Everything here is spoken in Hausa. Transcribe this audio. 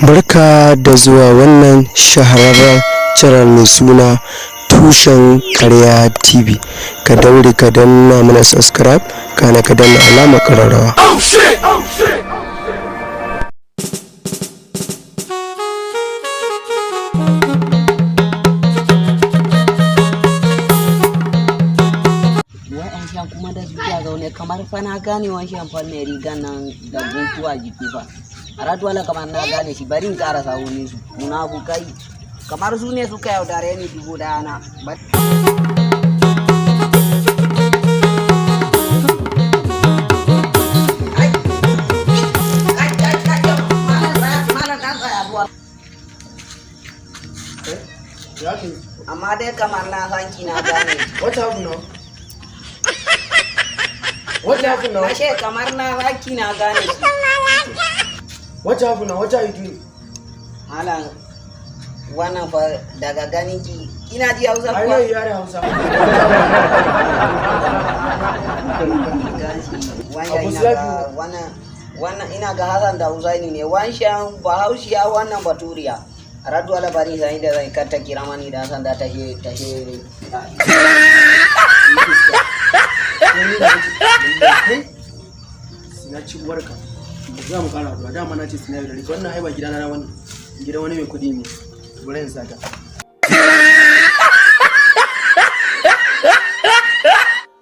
Barka da zuwa wannan shahararren channel mai suna Tushen Ƙarya TV. Ka daure ka danna mana subscribe, kana ka danna alamar ƙararrawa. Kuma da zuciya zaune kamar fa na gane wancan fa mai rigan nan da guntuwa jiki fa a ratuwala kamar na gane shi. Bari in karasa wurin su munafukai kamar su ne suka yaudare ni dubu daya na. Amma dai kamar na sanki na gane. What happened now? What happened now? Na she kamar na sanki na gane shi. What happened now? What are you doing? Malam wannan fa daga ganin ki ina ji Hausa kuwa. I know you are Hausa. Wannan ina ga Hassan da Husaini ne. Wancan Bahaushiya wannan Baturiya. Radu ala bari sai da zai karta kira mani da Hassan da ta he Sina ci uwarka. Za mu kara addu'a. Dama na ce sina da wannan ai ba gidana na wani. Gidan wani mai kudi ne. Buren saka.